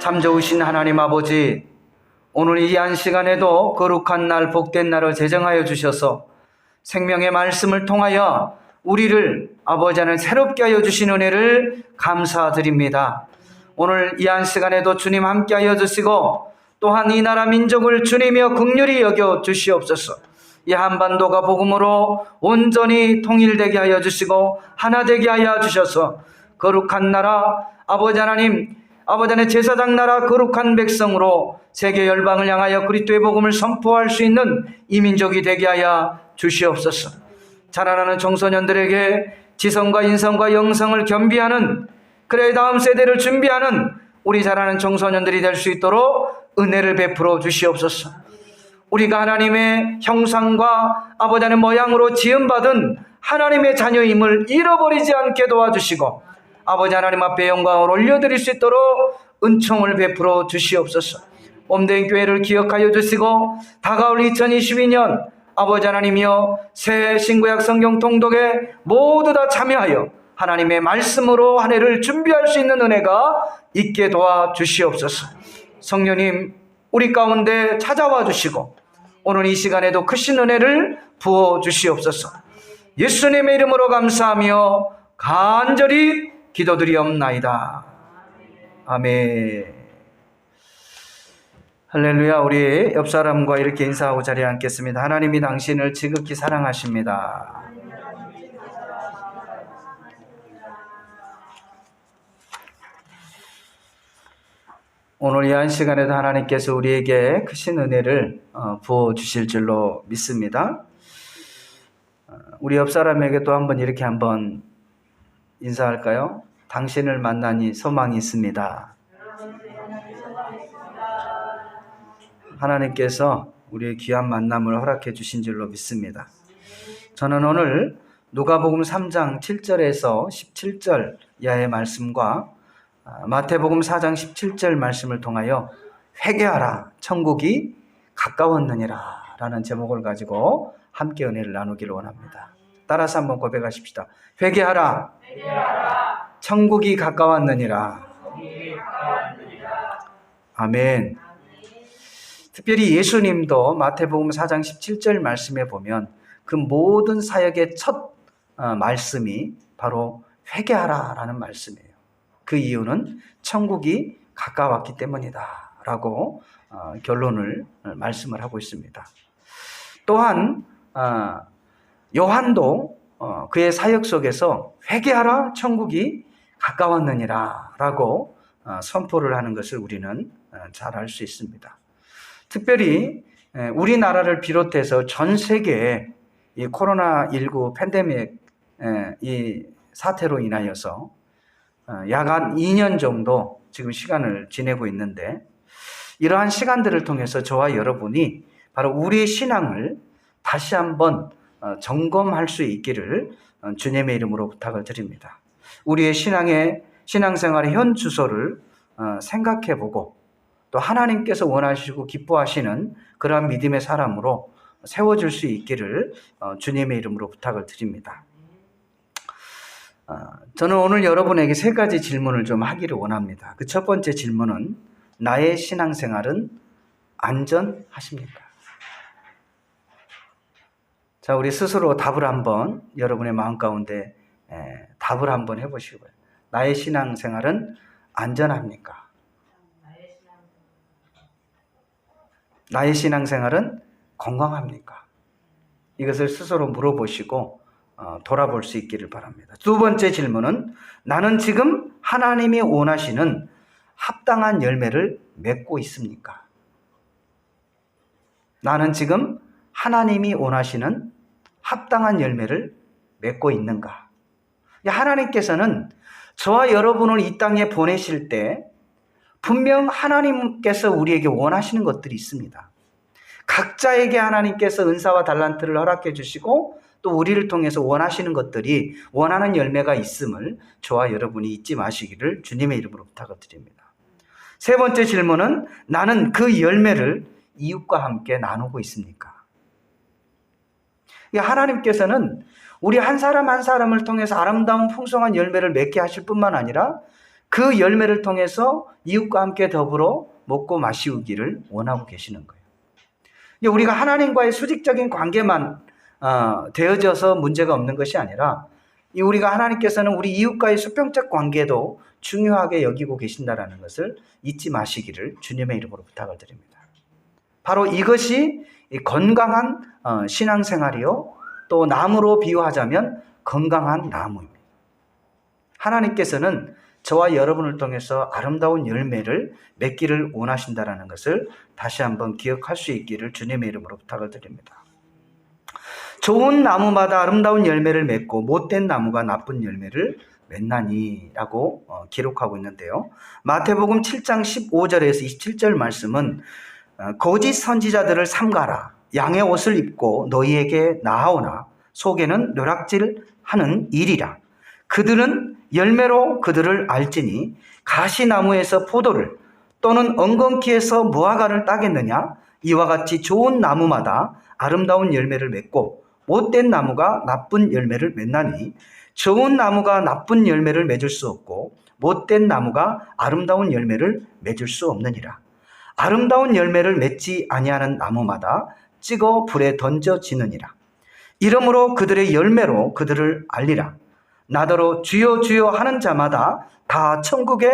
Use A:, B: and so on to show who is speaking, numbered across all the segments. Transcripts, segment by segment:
A: 참 좋으신 하나님 아버지, 오늘 이 한 시간에도 거룩한 날, 복된 날을 제정하여 주셔서 생명의 말씀을 통하여 우리를 아버지 하나님 새롭게 하여 주신 은혜를 감사드립니다. 오늘 이 한 시간에도 주님 함께 하여 주시고 또한 이 나라 민족을 주님이여 긍휼히 여겨 주시옵소서. 이 한반도가 복음으로 온전히 통일되게 하여 주시고 하나 되게 하여 주셔서 거룩한 나라 아버지 하나님 제사장 나라 거룩한 백성으로 세계 열방을 향하여 그리스도의 복음을 선포할 수 있는 이 민족이 되게 하여 주시옵소서. 자라나는 청소년들에게 지성과 인성과 영성을 겸비하는, 그래 다음 세대를 준비하는 우리 자라는 청소년들이 될 수 있도록 은혜를 베풀어 주시옵소서. 우리가 하나님의 형상과 아버지 하나님의 모양으로 지음받은 하나님의 자녀임을 잃어버리지 않게 도와주시고 아버지 하나님 앞에 영광을 올려드릴 수 있도록 은총을 베풀어 주시옵소서. 옴대인 교회를 기억하여 주시고 다가올 2022년 아버지 하나님이여 새 신구약 성경 통독에 모두 다 참여하여 하나님의 말씀으로 한 해를 준비할 수 있는 은혜가 있게 도와주시옵소서. 성령님 우리 가운데 찾아와 주시고 오늘 이 시간에도 크신 은혜를 부어 주시옵소서. 예수님의 이름으로 감사하며 간절히 기도드리옵나이다. 아멘. 할렐루야. 우리 옆 사람과 이렇게 인사하고 자리에 앉겠습니다. 하나님이 당신을 지극히 사랑하십니다. 오늘 이 한 시간에도 하나님께서 우리에게 크신 은혜를 부어주실 줄로 믿습니다. 우리 옆 사람에게 또 한번 이렇게 한번 인사할까요? 당신을 만나니 소망이 있습니다. 하나님께서 우리의 귀한 만남을 허락해 주신 줄로 믿습니다. 저는 오늘 누가복음 3장 7절에서 17절 이하의 말씀과 마태복음 4장 17절 말씀을 통하여 회개하라 천국이 가까웠느니라 라는 제목을 가지고 함께 은혜를 나누기를 원합니다. 따라서 한번 고백하십시다. 회개하라, 천국이 가까웠느니라. 아멘. 특별히 예수님도 마태복음 4장 17절 말씀에 보면 그 모든 사역의 첫 말씀이 바로 회개하라 라는 말씀이에요. 그 이유는 천국이 가까웠기 때문이다 라고 결론을 말씀을 하고 있습니다. 또한 요한도 그의 사역 속에서 회개하라 천국이 가까웠느니라 라고 선포를 하는 것을 우리는 잘 알 수 있습니다. 특별히 우리나라를 비롯해서 전 세계에 이 코로나19 팬데믹 이 사태로 인하여서 약 한 2년 정도 지금 시간을 지내고 있는데 이러한 시간들을 통해서 저와 여러분이 바로 우리의 신앙을 다시 한번 점검할 수 있기를 주님의 이름으로 부탁을 드립니다. 우리의 신앙생활의 현 주소를 생각해보고 또 하나님께서 원하시고 기뻐하시는 그러한 믿음의 사람으로 세워줄 수 있기를 주님의 이름으로 부탁을 드립니다. 저는 오늘 여러분에게 세 가지 질문을 좀 하기를 원합니다. 그 첫 번째 질문은 나의 신앙생활은 안전하십니까? 자, 우리 스스로 답을 한번 여러분의 마음 가운데 답을 한번 해보시고요. 나의 신앙생활은 안전합니까? 나의 신앙생활은 건강합니까? 이것을 스스로 물어보시고 돌아볼 수 있기를 바랍니다. 두 번째 질문은 나는 지금 하나님이 원하시는 합당한 열매를 맺고 있습니까? 나는 지금 하나님이 원하시는 합당한 열매를 맺고 있는가? 하나님께서는 저와 여러분을 이 땅에 보내실 때 분명 하나님께서 우리에게 원하시는 것들이 있습니다. 각자에게 하나님께서 은사와 달란트를 허락해 주시고 또 우리를 통해서 원하시는 것들이 원하는 열매가 있음을 저와 여러분이 잊지 마시기를 주님의 이름으로 부탁을 드립니다. 세 번째 질문은 나는 그 열매를 이웃과 함께 나누고 있습니까? 하나님께서는 우리 한 사람 한 사람을 통해서 아름다운 풍성한 열매를 맺게 하실 뿐만 아니라 그 열매를 통해서 이웃과 함께 더불어 먹고 마시기를 원하고 계시는 거예요. 우리가 하나님과의 수직적인 관계만 되어져서 문제가 없는 것이 아니라 우리가 하나님께서는 우리 이웃과의 수평적 관계도 중요하게 여기고 계신다는 것을 잊지 마시기를 주님의 이름으로 부탁을 드립니다. 바로 이것이 건강한 신앙생활이요, 또 나무로 비유하자면 건강한 나무입니다. 하나님께서는 저와 여러분을 통해서 아름다운 열매를 맺기를 원하신다는 것을 다시 한번 기억할 수 있기를 주님의 이름으로 부탁을 드립니다. 좋은 나무마다 아름다운 열매를 맺고 못된 나무가 나쁜 열매를 맺나니 라고 기록하고 있는데요. 마태복음 7장 15절에서 27절 말씀은 거짓 선지자들을 삼가라. 양의 옷을 입고 너희에게 나아오나 속에는 벼락질하는 일이라. 그들은 열매로 그들을 알지니 가시나무에서 포도를 또는 엉겅퀴에서 무화과를 따겠느냐. 이와 같이 좋은 나무마다 아름다운 열매를 맺고 못된 나무가 나쁜 열매를 맺나니 좋은 나무가 나쁜 열매를 맺을 수 없고 못된 나무가 아름다운 열매를 맺을 수 없느니라. 아름다운 열매를 맺지 아니하는 나무마다 찍어 불에 던져지느니라. 이러므로 그들의 열매로 그들을 알리라. 나더러 주여 주여 하는 자마다 다 천국에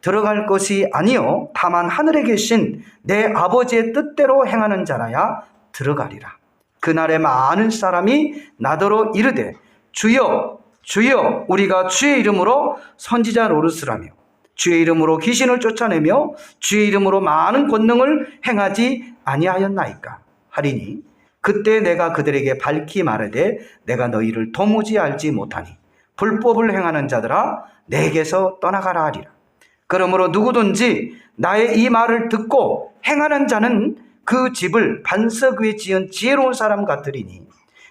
A: 들어갈 것이 아니요 다만 하늘에 계신 내 아버지의 뜻대로 행하는 자라야 들어가리라. 그날에 많은 사람이 나더러 이르되 주여 주여 우리가 주의 이름으로 선지자 노릇을 하며 주의 이름으로 귀신을 쫓아내며 주의 이름으로 많은 권능을 행하지 아니하였나이까 하리니 그때 내가 그들에게 밝히 말하되 내가 너희를 도무지 알지 못하니 불법을 행하는 자들아 내게서 떠나가라 하리라. 그러므로 누구든지 나의 이 말을 듣고 행하는 자는 그 집을 반석 위에 지은 지혜로운 사람 같으리니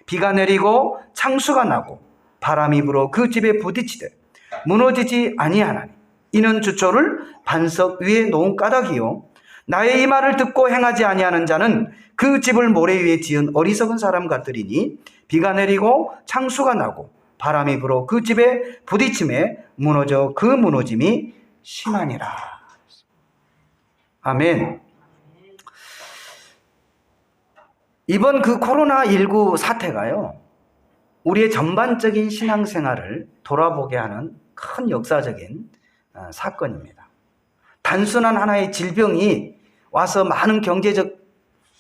A: 비가 내리고 창수가 나고 바람이 불어 그 집에 부딪히되 무너지지 아니하나니 이는 주초를 반석 위에 놓은 까닭이요 나의 이 말을 듣고 행하지 아니하는 자는 그 집을 모래 위에 지은 어리석은 사람 같으리니 비가 내리고 창수가 나고 바람이 불어 그 집에 부딪힘에 무너져 그 무너짐이 심하니라. 아멘. 이번 그 코로나19 사태가요, 우리의 전반적인 신앙생활을 돌아보게 하는 큰 역사적인 사건입니다. 단순한 하나의 질병이 와서 많은 경제적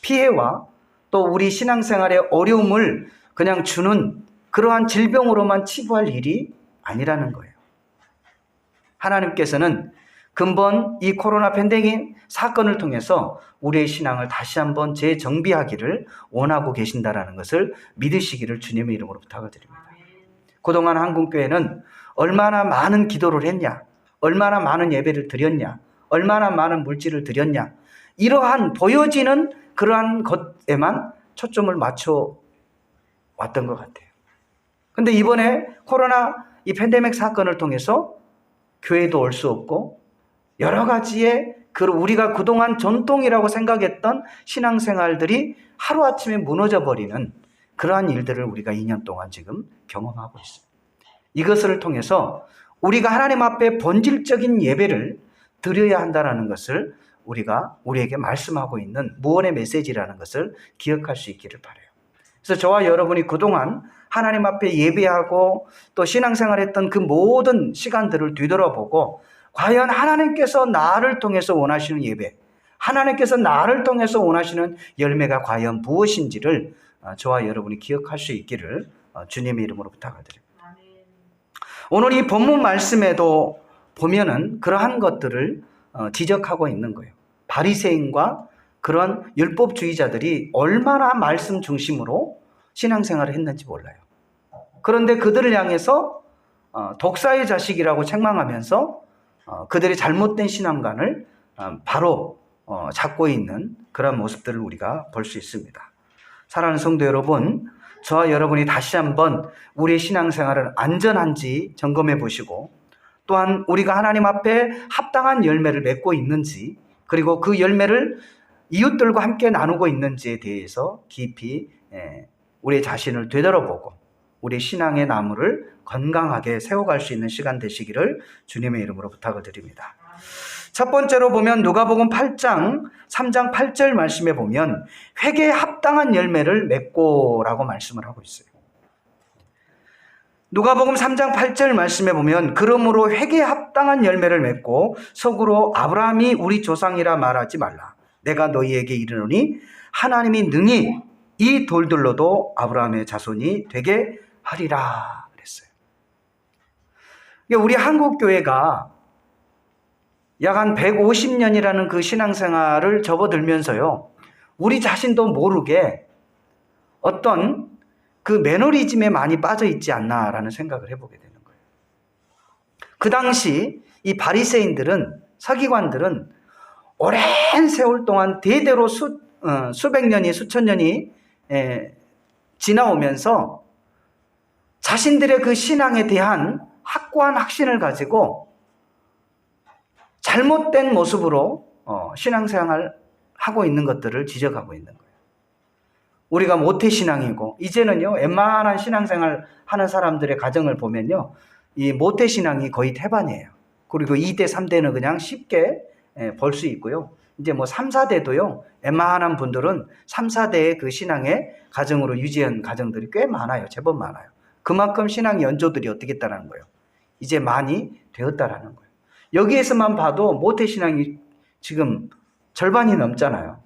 A: 피해와 또 우리 신앙생활의 어려움을 그냥 주는 그러한 질병으로만 치부할 일이 아니라는 거예요. 하나님께서는 근본 이 코로나 팬데믹 사건을 통해서 우리의 신앙을 다시 한번 재정비하기를 원하고 계신다는 것을 믿으시기를 주님의 이름으로 부탁을 드립니다. 그동안 한국교회는 얼마나 많은 기도를 했냐, 얼마나 많은 예배를 드렸냐, 얼마나 많은 물질을 드렸냐, 이러한 보여지는 그러한 것에만 초점을 맞춰 왔던 것 같아요. 근데 이번에 코로나 이 팬데믹 사건을 통해서 교회도 올 수 없고 여러 가지의 우리가 그동안 전통이라고 생각했던 신앙생활들이 하루아침에 무너져 버리는 그러한 일들을 우리가 2년 동안 지금 경험하고 있습니다. 이것을 통해서 우리가 하나님 앞에 본질적인 예배를 드려야 한다는 것을 우리에게 말씀하고 있는 무언의 메시지라는 것을 기억할 수 있기를 바라요. 그래서 저와 여러분이 그동안 하나님 앞에 예배하고 또 신앙생활했던 그 모든 시간들을 뒤돌아보고 과연 하나님께서 나를 통해서 원하시는 예배, 하나님께서 나를 통해서 원하시는 열매가 과연 무엇인지를 저와 여러분이 기억할 수 있기를 주님의 이름으로 부탁을 드립니다. 오늘 이 본문 말씀에도 보면은 그러한 것들을 지적하고 있는 거예요. 바리새인과 그런 율법주의자들이 얼마나 말씀 중심으로 신앙생활을 했는지 몰라요. 그런데 그들을 향해서 독사의 자식이라고 책망하면서 그들의 잘못된 신앙관을 바로 잡고 있는 그런 모습들을 우리가 볼 수 있습니다. 사랑하는 성도 여러분, 저와 여러분이 다시 한번 우리의 신앙생활은 안전한지 점검해 보시고 또한 우리가 하나님 앞에 합당한 열매를 맺고 있는지 그리고 그 열매를 이웃들과 함께 나누고 있는지에 대해서 깊이 우리의 자신을 되돌아보고 우리 신앙의 나무를 건강하게 세워갈 수 있는 시간 되시기를 주님의 이름으로 부탁을 드립니다. 첫 번째로 보면 누가복음 8장 3장 8절 말씀에 보면 회개에 합당한 열매를 맺고라고 말씀을 하고 있어요. 누가복음 3장 8절 말씀에 보면 그러므로 회개에 합당한 열매를 맺고 속으로 아브라함이 우리 조상이라 말하지 말라. 내가 너희에게 이르노니 하나님이 능히 이 돌들로도 아브라함의 자손이 되게 하리라 그랬어요. 우리 한국교회가 약 한 150년이라는 그 신앙생활을 접어들면서요, 우리 자신도 모르게 어떤 그 매너리즘에 많이 빠져 있지 않나라는 생각을 해보게 되는 거예요. 그 당시 이 바리새인들은, 서기관들은 오랜 세월 동안 대대로 수백 년이, 수천 년이 지나오면서 자신들의 그 신앙에 대한 확고한 확신을 가지고 잘못된 모습으로 신앙생활을 하고 있는 것들을 지적하고 있는 거예요. 우리가 모태신앙이고, 이제는요, 웬만한 신앙생활 하는 사람들의 가정을 보면요, 이 모태신앙이 거의 태반이에요. 그리고 2대, 3대는 그냥 쉽게 볼 수 있고요. 이제 뭐 3, 4대도요, 웬만한 분들은 3, 4대의 그 신앙의 가정으로 유지한 가정들이 꽤 많아요. 제법 많아요. 그만큼 신앙 연조들이 어떻게 있다는 거예요. 이제 많이 되었다라는 거예요. 여기에서만 봐도 모태신앙이 지금 절반이 넘잖아요.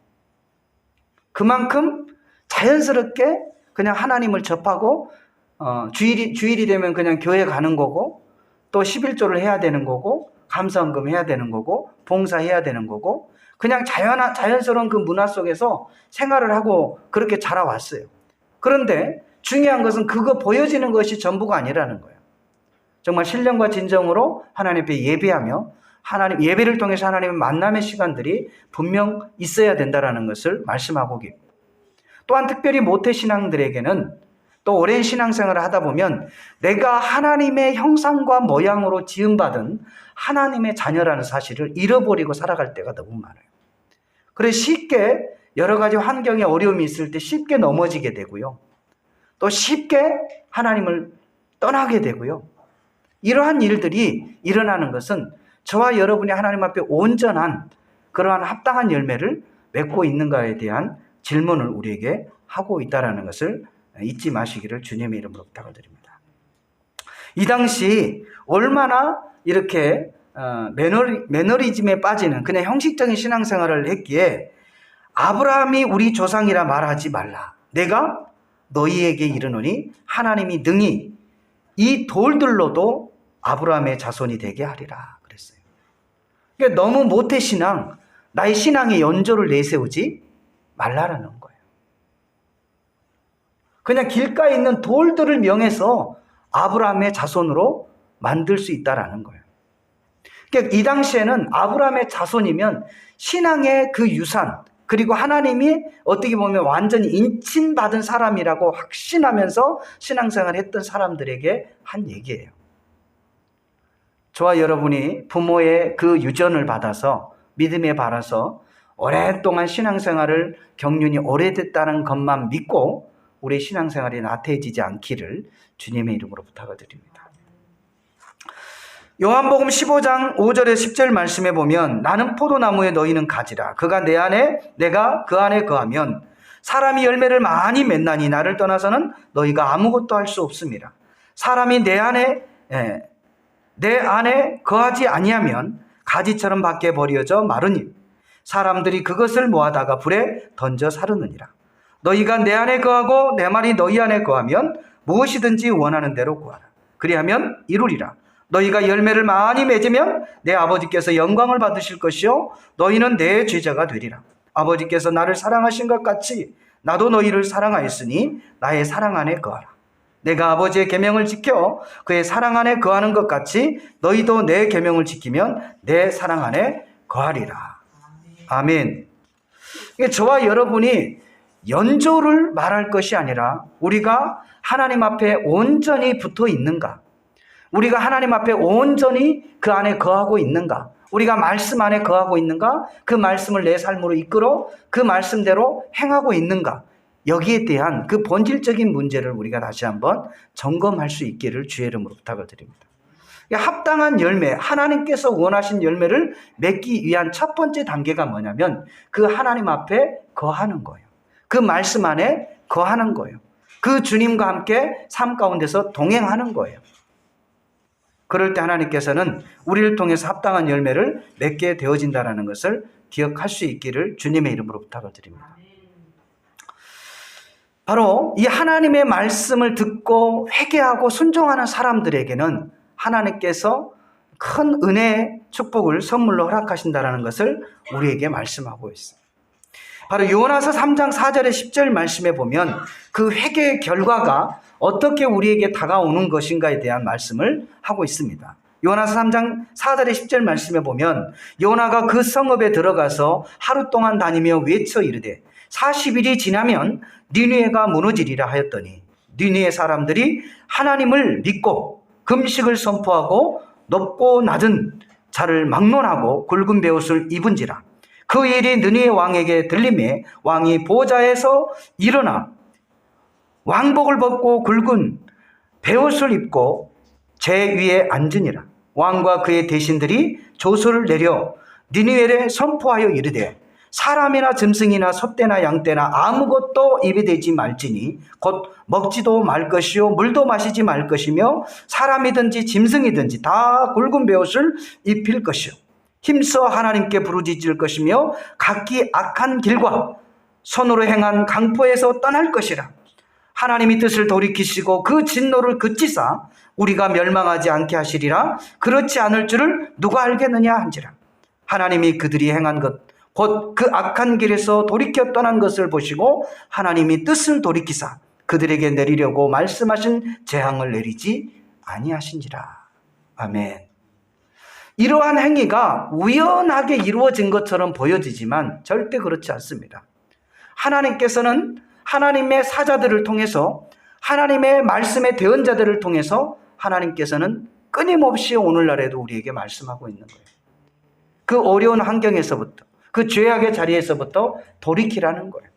A: 그만큼 자연스럽게 그냥 하나님을 접하고 주일이 되면 그냥 교회 가는 거고, 또 11조를 해야 되는 거고, 감사헌금 해야 되는 거고, 봉사해야 되는 거고, 그냥 자연스러운 그 문화 속에서 생활을 하고 그렇게 자라왔어요. 그런데 중요한 것은 그거 보여지는 것이 전부가 아니라는 거예요. 정말 신령과 진정으로 하나님 앞에 예배하며 하나님 예배를 통해서 하나님의 만남의 시간들이 분명 있어야 된다라는 것을 말씀하고 계십니다. 또한 특별히 모태신앙들에게는 또 오랜 신앙생활을 하다 보면 내가 하나님의 형상과 모양으로 지음받은 하나님의 자녀라는 사실을 잃어버리고 살아갈 때가 너무 많아요. 그래서 쉽게 여러 가지 환경에 어려움이 있을 때 쉽게 넘어지게 되고요. 또 쉽게 하나님을 떠나게 되고요. 이러한 일들이 일어나는 것은 저와 여러분이 하나님 앞에 온전한 그러한 합당한 열매를 맺고 있는가에 대한 질문을 우리에게 하고 있다는 것을 잊지 마시기를 주님의 이름으로 부탁을 드립니다. 이 당시 얼마나 이렇게 매너리즘에 빠지는 그냥 형식적인 신앙생활을 했기에 아브라함이 우리 조상이라 말하지 말라. 내가 너희에게 이르노니 하나님이 능히 이 돌들로도 아브라함의 자손이 되게 하리라 그랬어요. 그러니까 너무 모태신앙, 나의 신앙의 연조를 내세우지 말라라는 거예요. 그냥 길가에 있는 돌들을 명해서 아브라함의 자손으로 만들 수 있다라는 거예요. 그러니까 이 당시에는 아브라함의 자손이면 신앙의 그 유산, 그리고 하나님이 어떻게 보면 완전히 인친받은 사람이라고 확신하면서 신앙생활을 했던 사람들에게 한 얘기예요. 저와 여러분이 부모의 그 유전을 받아서 믿음에 바라서 오랫동안 신앙생활을 경륜이 오래됐다는 것만 믿고 우리 신앙생활이 나태해지지 않기를 주님의 이름으로 부탁을 드립니다. 요한복음 15장 5절에 10절 말씀에 보면 나는 포도나무에 너희는 가지라. 그가 내 안에 내가 그 안에 거하면 사람이 열매를 많이 맺나니 나를 떠나서는 너희가 아무것도 할 수 없습니다. 사람이 내 안에 거하지 아니하면 가지처럼 밖에 버려져 마르니 사람들이 그것을 모아다가 불에 던져 사르느니라. 너희가 내 안에 거하고 내 말이 너희 안에 거하면 무엇이든지 원하는 대로 구하라. 그리하면 이루리라. 너희가 열매를 많이 맺으면 내 아버지께서 영광을 받으실 것이요 너희는 내 제자가 되리라. 아버지께서 나를 사랑하신 것 같이 나도 너희를 사랑하였으니 나의 사랑 안에 거하라. 내가 아버지의 계명을 지켜 그의 사랑 안에 거하는 것 같이 너희도 내 계명을 지키면 내 사랑 안에 거하리라. 아멘. 저와 여러분이 연조를 말할 것이 아니라 우리가 하나님 앞에 온전히 붙어 있는가, 우리가 하나님 앞에 온전히 그 안에 거하고 있는가, 우리가 말씀 안에 거하고 있는가, 그 말씀을 내 삶으로 이끌어 그 말씀대로 행하고 있는가, 여기에 대한 그 본질적인 문제를 우리가 다시 한번 점검할 수 있기를 주의 이름으로 부탁을 드립니다. 합당한 열매, 하나님께서 원하신 열매를 맺기 위한 첫 번째 단계가 뭐냐면 그 하나님 앞에 거하는 거예요. 그 말씀 안에 거하는 거예요. 그 주님과 함께 삶 가운데서 동행하는 거예요. 그럴 때 하나님께서는 우리를 통해서 합당한 열매를 맺게 되어진다는 것을 기억할 수 있기를 주님의 이름으로 부탁을 드립니다. 바로 이 하나님의 말씀을 듣고 회개하고 순종하는 사람들에게는 하나님께서 큰 은혜의 축복을 선물로 허락하신다는 것을 우리에게 말씀하고 있어요. 바로 요나서 3장 4절에 10절 말씀에 보면 그 회개의 결과가 어떻게 우리에게 다가오는 것인가에 대한 말씀을 하고 있습니다. 요나서 3장 4절에 10절 말씀에 보면 요나가 그 성읍에 들어가서 하루 동안 다니며 외쳐 이르되 40일이 지나면 니느웨가 무너지리라 하였더니 니느웨 사람들이 하나님을 믿고 금식을 선포하고 높고 낮은 자를 막론하고 굵은 베옷을 입은지라. 그 일이 느니의 왕에게 들림에 왕이 보좌에서 일어나 왕복을 벗고 굵은 베옷을 입고 제 위에 앉으니라. 왕과 그의 대신들이 조서를 내려 니느웨에 선포하여 이르되 사람이나 짐승이나 소떼나 양떼나 아무것도 입에 대지 말지니 곧 먹지도 말 것이요 물도 마시지 말 것이며 사람이든지 짐승이든지 다 굵은 베옷을 입힐 것이요 힘써 하나님께 부르짖을 것이며 각기 악한 길과 손으로 행한 강포에서 떠날 것이라. 하나님이 뜻을 돌이키시고 그 진노를 그치사 우리가 멸망하지 않게 하시리라. 그렇지 않을 줄을 누가 알겠느냐 한지라. 하나님이 그들이 행한 것 곧 그 악한 길에서 돌이켜 떠난 것을 보시고 하나님이 뜻을 돌이키사 그들에게 내리려고 말씀하신 재앙을 내리지 아니하신지라. 아멘. 이러한 행위가 우연하게 이루어진 것처럼 보여지지만 절대 그렇지 않습니다. 하나님께서는 하나님의 사자들을 통해서 하나님의 말씀의 대언자들을 통해서 하나님께서는 끊임없이 오늘날에도 우리에게 말씀하고 있는 거예요. 그 어려운 환경에서부터 그 죄악의 자리에서부터 돌이키라는 거예요.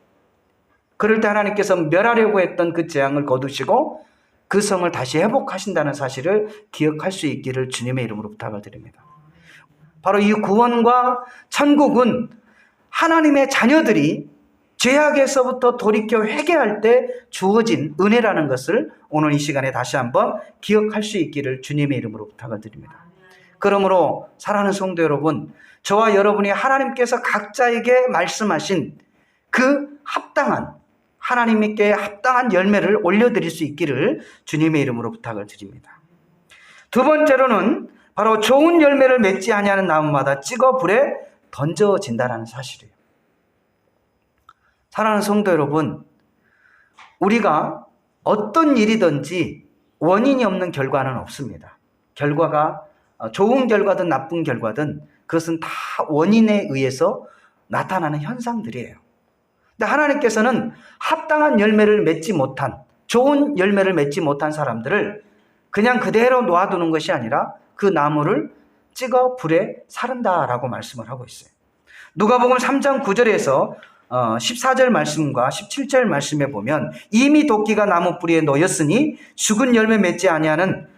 A: 그럴 때 하나님께서 멸하려고 했던 그 재앙을 거두시고 그 성을 다시 회복하신다는 사실을 기억할 수 있기를 주님의 이름으로 부탁을 드립니다. 바로 이 구원과 천국은 하나님의 자녀들이 죄악에서부터 돌이켜 회개할 때 주어진 은혜라는 것을 오늘 이 시간에 다시 한번 기억할 수 있기를 주님의 이름으로 부탁을 드립니다. 그러므로 사랑하는 성도 여러분, 저와 여러분이 하나님께서 각자에게 말씀하신 그 합당한 하나님께 합당한 열매를 올려드릴 수 있기를 주님의 이름으로 부탁을 드립니다. 두 번째로는 바로 좋은 열매를 맺지 아니하는 나무마다 찍어 불에 던져진다는 사실이에요. 사랑하는 성도 여러분, 우리가 어떤 일이든지 원인이 없는 결과는 없습니다. 결과가 좋은 결과든 나쁜 결과든 그것은 다 원인에 의해서 나타나는 현상들이에요. 근데 하나님께서는 합당한 열매를 맺지 못한, 좋은 열매를 맺지 못한 사람들을 그냥 그대로 놓아두는 것이 아니라 그 나무를 찍어 불에 사른다라고 말씀을 하고 있어요. 누가복음 3장 9절에서 14절 말씀과 17절 말씀에 보면 이미 도끼가 나무 뿌리에 놓였으니 죽은 열매 맺지 아니하는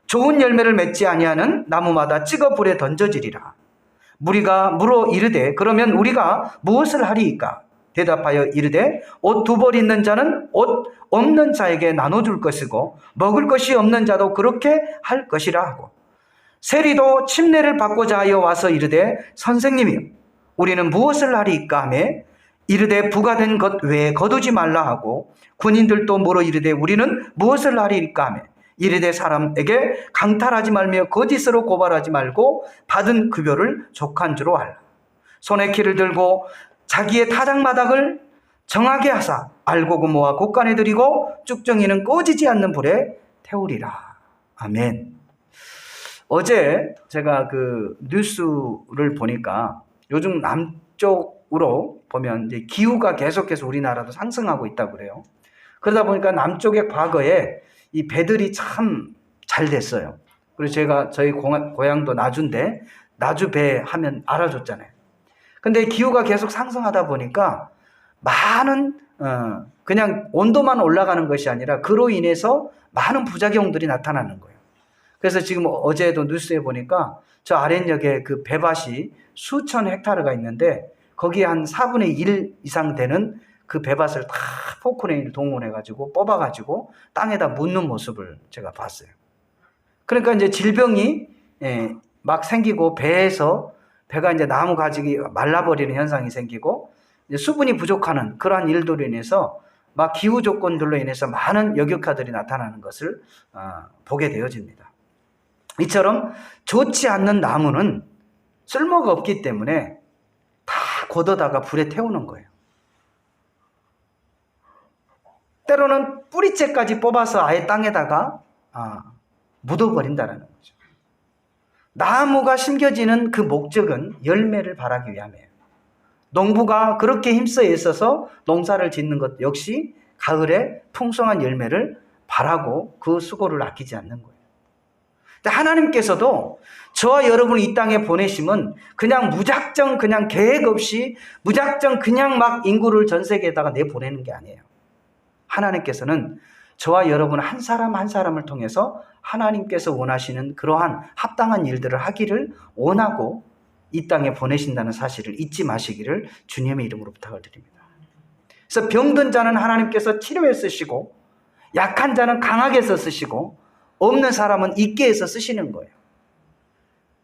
A: 좋은 열매를 맺지 아니하는 나무마다 찍어 불에 던져지리라. 무리가 물어 이르되 그러면 우리가 무엇을 하리이까? 대답하여 이르되 옷 두 벌 있는 자는 옷 없는 자에게 나눠줄 것이고 먹을 것이 없는 자도 그렇게 할 것이라 하고 세리도 침례를 받고자 하여 와서 이르되 선생님이여 우리는 무엇을 하리이까 하며 이르되 부과된 것 외에 거두지 말라 하고 군인들도 물어 이르되 우리는 무엇을 하리이까 하며 이르되 사람에게 강탈하지 말며 거짓으로 고발하지 말고 받은 급여를 족한 줄로 알라. 손에 키를 들고 자기의 타작마당을 정하게 하사 알고 모아 곳간에 들이고 쭉정이는 꺼지지 않는 불에 태우리라. 아멘. 어제 제가 그 뉴스를 보니까 요즘 남쪽으로 보면 이제 기후가 계속해서 우리나라도 상승하고 있다고 그래요. 그러다 보니까 남쪽의 과거에 이 배들이 참 잘 됐어요. 그리고 제가 저희 고향도 나주인데 나주 배 하면 알아줬잖아요. 근데 기후가 계속 상승하다 보니까 많은 그냥 온도만 올라가는 것이 아니라 그로 인해서 많은 부작용들이 나타나는 거예요. 그래서 지금 어제도 뉴스에 보니까 저 아랫역에 그 배밭이 수천 헥타르가 있는데 거기에 한 4분의 1 이상 되는 그 배밭을 다 포크레인을 동원해가지고 뽑아가지고 땅에다 묻는 모습을 제가 봤어요. 그러니까 이제 질병이 막 생기고 배가 이제 나무 가지기 말라버리는 현상이 생기고 이제 수분이 부족하는 그러한 일들로 인해서 막 기후 조건들로 인해서 많은 역효과들이 나타나는 것을 보게 되어집니다. 이처럼 좋지 않는 나무는 쓸모가 없기 때문에 다 걷어다가 불에 태우는 거예요. 때로는 뿌리채까지 뽑아서 아예 땅에다가 묻어버린다는 거죠. 나무가 심겨지는 그 목적은 열매를 발하기 위함이에요. 농부가 그렇게 힘써 애써서 농사를 짓는 것 역시 가을에 풍성한 열매를 발하고 그 수고를 아끼지 않는 거예요. 하나님께서도 저와 여러분을 이 땅에 보내심은 그냥 무작정 그냥 계획 없이 무작정 그냥 막 인구를 전 세계에다가 내보내는 게 아니에요. 하나님께서는 저와 여러분 한 사람 한 사람을 통해서 하나님께서 원하시는 그러한 합당한 일들을 하기를 원하고 이 땅에 보내신다는 사실을 잊지 마시기를 주님의 이름으로 부탁을 드립니다. 그래서 병든 자는 하나님께서 치료해 쓰시고 약한 자는 강하게 써 쓰시고 없는 사람은 있게 해서 쓰시는 거예요.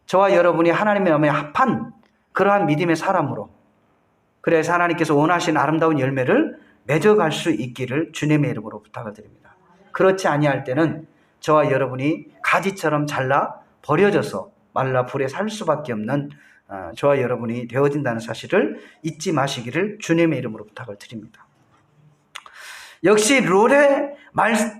A: 저와 여러분이 하나님의 마음에 합한 그러한 믿음의 사람으로 그래서 하나님께서 원하시는 아름다운 열매를 맺어갈 수 있기를 주님의 이름으로 부탁을 드립니다. 그렇지 아니할 때는 저와 여러분이 가지처럼 잘라 버려져서 말라 불에 살 수밖에 없는 저와 여러분이 되어진다는 사실을 잊지 마시기를 주님의 이름으로 부탁을 드립니다. 역시 롯의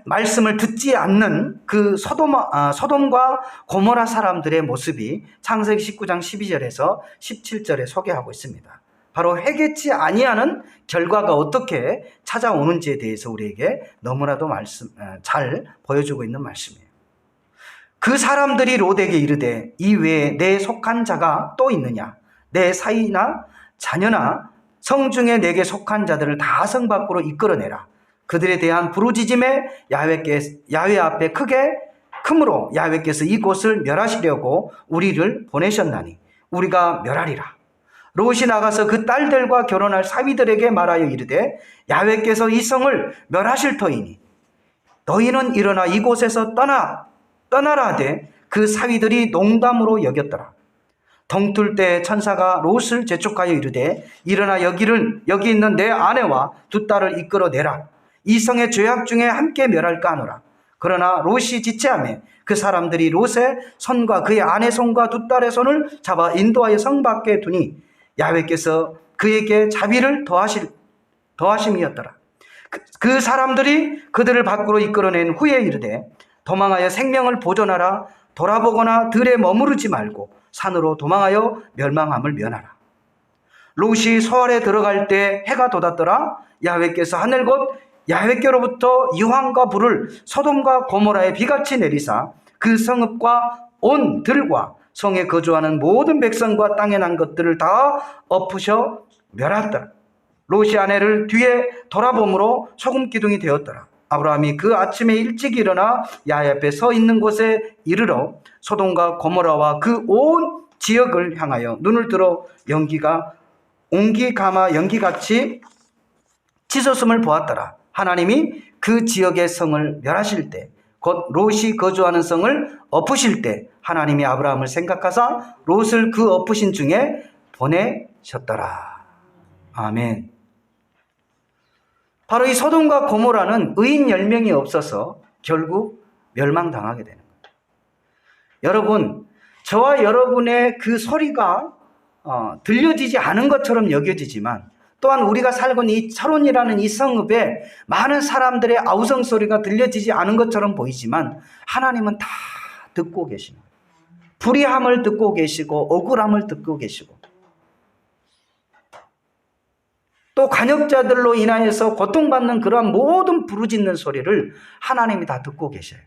A: 말씀을 듣지 않는 그 소돔과 고모라 사람들의 모습이 창세기 19장 12절에서 17절에 소개하고 있습니다. 바로 회개치 아니하는 결과가 어떻게 찾아오는지에 대해서 우리에게 너무나도 잘 보여주고 있는 말씀이에요. 그 사람들이 롯에게 이르되 이 외에 내 속한 자가 또 있느냐? 내 사이나 자녀나 성중에 내게 속한 자들을 다 성 밖으로 이끌어내라. 그들에 대한 부르짖음에 야훼 앞에 크므로 야훼께서 이곳을 멸하시려고 우리를 보내셨나니 우리가 멸하리라. 롯이 나가서 그 딸들과 결혼할 사위들에게 말하여 이르되 야훼께서 이 성을 멸하실 터이니 너희는 일어나 이곳에서 떠나라 하되 그 사위들이 농담으로 여겼더라. 덩틀 때 천사가 롯을 재촉하여 이르되 일어나 여기 있는 내 아내와 두 딸을 이끌어내라. 이 성의 죄악 중에 함께 멸할까 하노라. 그러나 롯이 지체하며 그 사람들이 롯의 손과 그의 아내 손과 두 딸의 손을 잡아 인도하여 성 밖에 두니 야훼께서 그에게 자비를 더하심이었더라. 그 사람들이 그들을 밖으로 이끌어낸 후에 이르되 도망하여 생명을 보존하라. 돌아보거나 들에 머무르지 말고 산으로 도망하여 멸망함을 면하라. 롯이 소알에 들어갈 때 해가 돋았더라. 야훼께서 하늘 곧 야훼께로부터 유황과 불을 소돔과 고모라에 비같이 내리사 그 성읍과 온 들과 성에 거주하는 모든 백성과 땅에 난 것들을 다 엎으셔 멸하더라. 롯이 아내를 뒤에 돌아봄으로 소금 기둥이 되었더라. 아브라함이 그 아침에 일찍 일어나 야훼 앞에 서 있는 곳에 이르러 소돔과 고모라와 그 온 지역을 향하여 눈을 들어 옹기 가마 연기같이 치솟음을 보았더라. 하나님이 그 지역의 성을 멸하실 때 곧 롯이 거주하는 성을 엎으실 때 하나님이 아브라함을 생각하사 롯을 그 엎으신 중에 보내셨더라. 아멘. 바로 이 소돔과 고모라는 의인 10명이 없어서 결국 멸망당하게 되는 거예요. 여러분, 저와 여러분의 그 소리가 들려지지 않은 것처럼 여겨지지만 또한 우리가 살고 있는 이 철원이라는 이 성읍에 많은 사람들의 아우성 소리가 들려지지 않은 것처럼 보이지만 하나님은 다 듣고 계시는 거예요. 불의함을 듣고 계시고 억울함을 듣고 계시고 또 간역자들로 인하여서 고통받는 그러한 모든 부르짖는 소리를 하나님이 다 듣고 계셔요.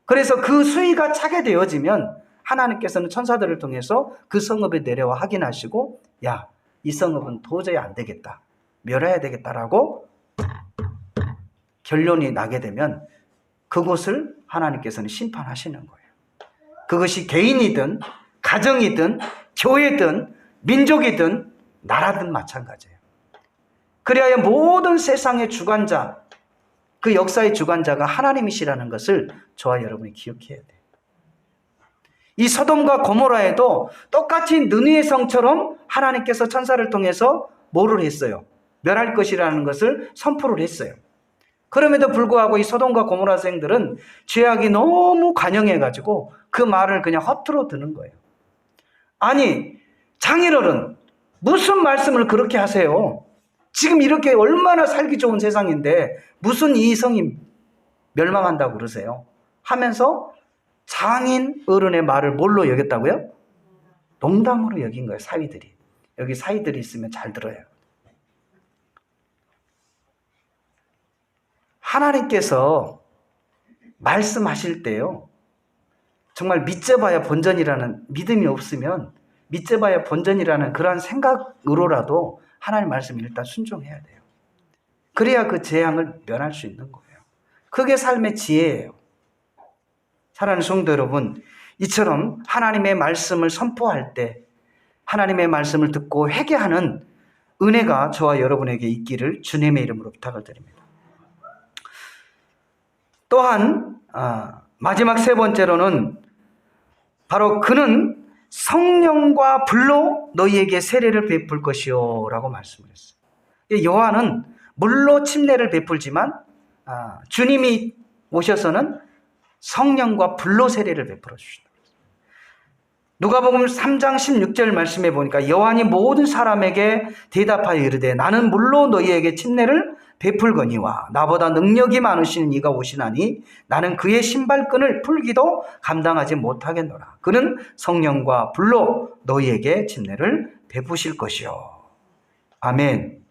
A: 그래서 그 수위가 차게 되어지면 하나님께서는 천사들을 통해서 그 성읍에 내려와 확인하시고 야, 이 성읍은 도저히 안 되겠다. 멸해야 되겠다라고 결론이 나게 되면 그곳을 하나님께서는 심판하시는 거예요. 그것이 개인이든 가정이든 교회든 민족이든 나라든 마찬가지예요. 그리하여 모든 세상의 주관자, 그 역사의 주관자가 하나님이시라는 것을 저와 여러분이 기억해야 돼요. 이 소돔과 고모라에도 똑같이 느느웨 성처럼 하나님께서 천사를 통해서 뭐를 했어요? 멸할 것이라는 것을 선포를 했어요. 그럼에도 불구하고 이 소돔과 고모라생들은 죄악이 너무 관영해가지고 그 말을 그냥 허투루 드는 거예요. 아니, 장인어른 무슨 말씀을 그렇게 하세요? 지금 이렇게 얼마나 살기 좋은 세상인데 무슨 이 성이 멸망한다고 그러세요? 하면서 장인 어른의 말을 뭘로 여겼다고요? 농담으로 여긴 거예요. 사위들이. 여기 사위들이 있으면 잘 들어요. 하나님께서 말씀하실 때요, 정말 믿져봐야 본전이라는 믿음이 없으면 믿져봐야 본전이라는 그러한 생각으로라도 하나님 말씀을 일단 순종해야 돼요. 그래야 그 재앙을 면할 수 있는 거예요. 그게 삶의 지혜예요. 사랑하는 성도 여러분, 이처럼 하나님의 말씀을 선포할 때 하나님의 말씀을 듣고 회개하는 은혜가 저와 여러분에게 있기를 주님의 이름으로 부탁을 드립니다. 또한 마지막 세 번째로는 바로 그는 성령과 불로 너희에게 세례를 베풀 것이요 라고 말씀을 했어요. 요한은 물로 침례를 베풀지만 주님이 오셔서는 성령과 불로 세례를 베풀어 주신다. 누가복음 3장 16절 말씀에 보니까 요한이 모든 사람에게 대답하여 이르되 나는 물로 너희에게 침례를 베풀거니와 나보다 능력이 많으신 이가 오시나니 나는 그의 신발끈을 풀기도 감당하지 못하겠노라. 그는 성령과 불로 너희에게 침례를 베푸실 것이요. 아멘.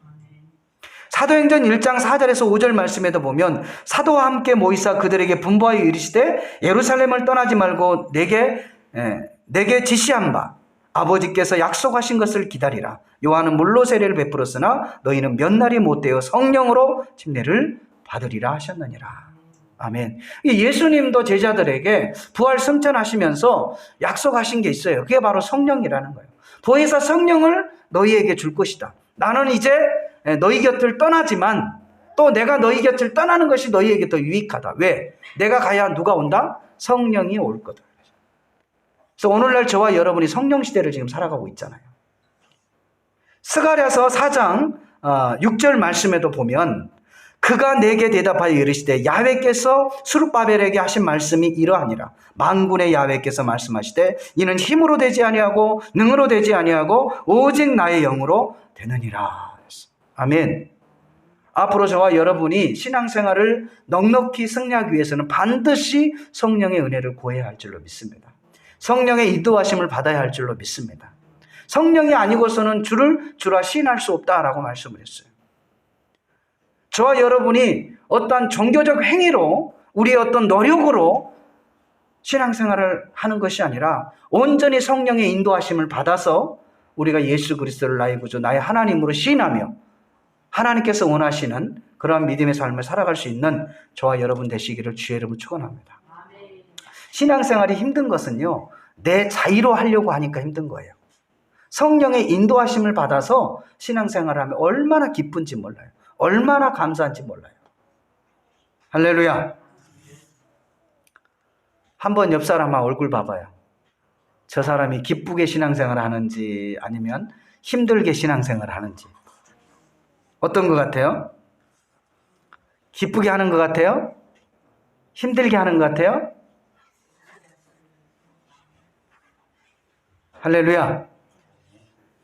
A: 사도행전 1장 4절에서 5절 말씀에도 보면 사도와 함께 모이사 그들에게 분부하여 이르시되 예루살렘을 떠나지 말고 내게 지시한 바 아버지께서 약속하신 것을 기다리라. 요한은 물로 세례를 베풀었으나 너희는 몇 날이 못되어 성령으로 침례를 받으리라 하셨느니라. 아멘. 예수님도 제자들에게 부활 승천하시면서 약속하신 게 있어요. 그게 바로 성령이라는 거예요. 보혜사 성령을 너희에게 줄 것이다. 나는 이제 너희 곁을 떠나지만 또 내가 너희 곁을 떠나는 것이 너희에게 더 유익하다. 왜? 내가 가야 누가 온다? 성령이 올 거다. 그래서 오늘날 저와 여러분이 성령 시대를 지금 살아가고 있잖아요. 스가랴서 4장 6절 말씀에도 보면 그가 내게 대답하여 이르시되 야훼께서 스룹바벨에게 하신 말씀이 이러하니라. 만군의 야훼께서 말씀하시되 이는 힘으로 되지 아니하고 능으로 되지 아니하고 오직 나의 영으로 되느니라. 아멘. 앞으로 저와 여러분이 신앙생활을 넉넉히 승리하기 위해서는 반드시 성령의 은혜를 구해야 할 줄로 믿습니다. 성령의 인도하심을 받아야 할 줄로 믿습니다. 성령이 아니고서는 주라 시인할 수 없다라고 말씀을 했어요. 저와 여러분이 어떤 종교적 행위로 우리의 어떤 노력으로 신앙생활을 하는 것이 아니라 온전히 성령의 인도하심을 받아서 우리가 예수 그리스도를 나의 구주, 나의 하나님으로 시인하며 하나님께서 원하시는 그러한 믿음의 삶을 살아갈 수 있는 저와 여러분 되시기를 주의 이름으로 축원합니다. 신앙생활이 힘든 것은요, 내 자의로 하려고 하니까 힘든 거예요. 성령의 인도하심을 받아서 신앙생활을 하면 얼마나 기쁜지 몰라요. 얼마나 감사한지 몰라요. 할렐루야. 한번 옆 사람 얼굴 봐봐요. 저 사람이 기쁘게 신앙생활을 하는지 아니면 힘들게 신앙생활을 하는지. 어떤 것 같아요? 기쁘게 하는 것 같아요? 힘들게 하는 것 같아요? 할렐루야.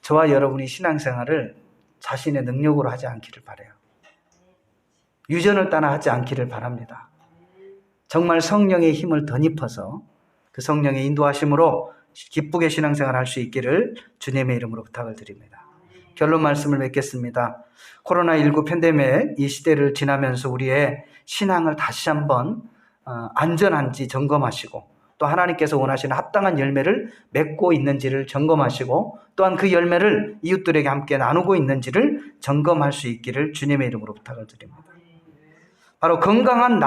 A: 저와 여러분이 신앙생활을 자신의 능력으로 하지 않기를 바라요. 유전을 따라 하지 않기를 바랍니다. 정말 성령의 힘을 덧입어서 그 성령의 인도하심으로 기쁘게 신앙생활을 할 수 있기를 주님의 이름으로 부탁을 드립니다. 결론 말씀을 맺겠습니다. 코로나19 팬데믹 이 시대를 지나면서 우리의 신앙을 다시 한번 안전한지 점검하시고 또 하나님께서 원하시는 합당한 열매를 맺고 있는지를 점검하시고 또한 그 열매를 이웃들에게 함께 나누고 있는지를 점검할 수 있기를 주님의 이름으로 부탁을 드립니다. 바로 건강한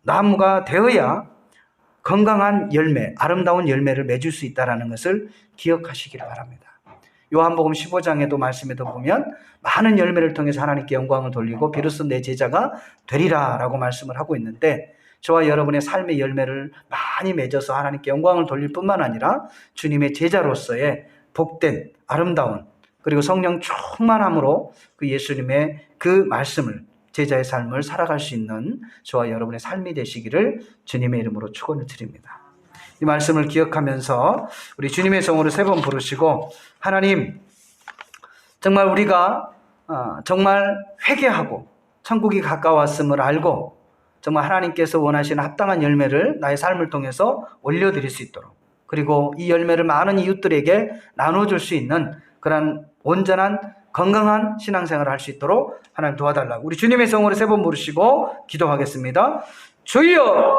A: 나무가 되어야 건강한 열매, 아름다운 열매를 맺을 수 있다는 것을 기억하시기를 바랍니다. 요한복음 15장에도 말씀에도 보면 많은 열매를 통해서 하나님께 영광을 돌리고 비로소 내 제자가 되리라 라고 말씀을 하고 있는데, 저와 여러분의 삶의 열매를 많이 맺어서 하나님께 영광을 돌릴 뿐만 아니라 주님의 제자로서의 복된 아름다운 그리고 성령 충만함으로 그 예수님의 그 말씀을, 제자의 삶을 살아갈 수 있는 저와 여러분의 삶이 되시기를 주님의 이름으로 축원을 드립니다. 이 말씀을 기억하면서 우리 주님의 성으로 3번 부르시고, 하나님, 정말 우리가 정말 회개하고 천국이 가까웠음을 알고 정말 하나님께서 원하시는 합당한 열매를 나의 삶을 통해서 올려드릴 수 있도록, 그리고 이 열매를 많은 이웃들에게 나눠줄 수 있는 그런 온전한 건강한 신앙생활을 할 수 있도록 하나님 도와달라고 우리 주님의 성으로 3번 부르시고 기도하겠습니다. 주여,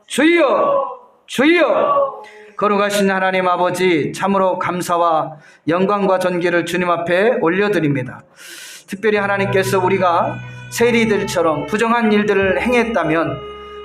A: 주여, 주여. 거룩하신 하나님 아버지, 참으로 감사와 영광과 존귀를 주님 앞에 올려드립니다. 특별히 하나님께서 우리가 세리들처럼 부정한 일들을 행했다면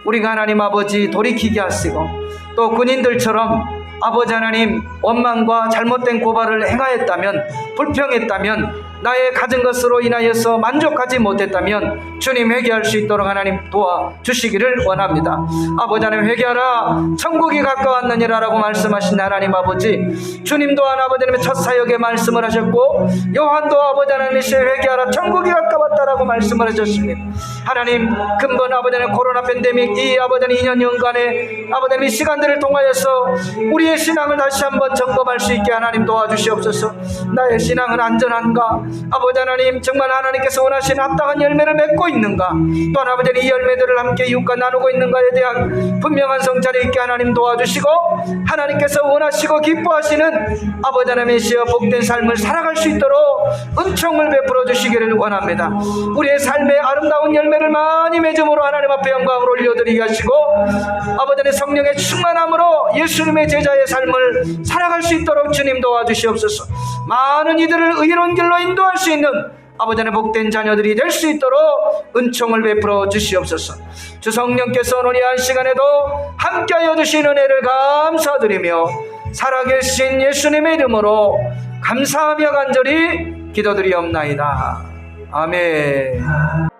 A: 우리가 하나님 아버지 돌이키게 하시고, 또 군인들처럼 아버지 하나님 원망과 잘못된 고발을 행하였다면, 불평했다면, 나의 가진 것으로 인하여서 만족하지 못했다면 주님 회개할 수 있도록 하나님 도와주시기를 원합니다. 아버지 하나님 회개하라, 천국이 가까웠느니라 라고 말씀하신 하나님 아버지, 주님 또한 아버지 하나님의 첫 사역에 말씀을 하셨고, 요한도 아버지 하나님 회개하라, 천국이 가까웠다라고 말씀을 하셨습니다. 하나님, 근본 아버지 하나님 코로나 팬데믹 이 아버지 하나님 2년간의 아버지 하나님 이 시간들을 통하여서 우리의 신앙을 다시 한번 점검할 수 있게 하나님 도와주시옵소서. 나의 신앙은 안전한가? 아버지 하나님, 정말 하나님께서 원하시는 합당한 열매를 맺고 있는가? 또한 아버지 하나님 이 열매들을 함께 이웃과 나누고 있는가에 대한 분명한 성찰이 있게 하나님 도와주시고, 하나님께서 원하시고 기뻐하시는 아버지 하나님의 시여 복된 삶을 살아갈 수 있도록 은총을 베풀어 주시기를 원합니다. 우리의 삶의 아름다운 열매를 많이 맺음으로 하나님 앞에 영광을 올려드리게 하시고, 아버지 하나님 성령의 충만함으로 예수님의 제자의 삶을 살아갈 수 있도록 주님 도와주시옵소서. 많은 이들을 의로운 길로 인도할 수 있는 아버지 하나님 복된 자녀들이 될 수 있도록 은총을 베풀어 주시옵소서. 주 성령께서 오늘 이 한 시간에도 함께하여 주신 은혜를 감사드리며 살아계신 예수님의 이름으로 감사하며 간절히 기도드리옵나이다. 아멘.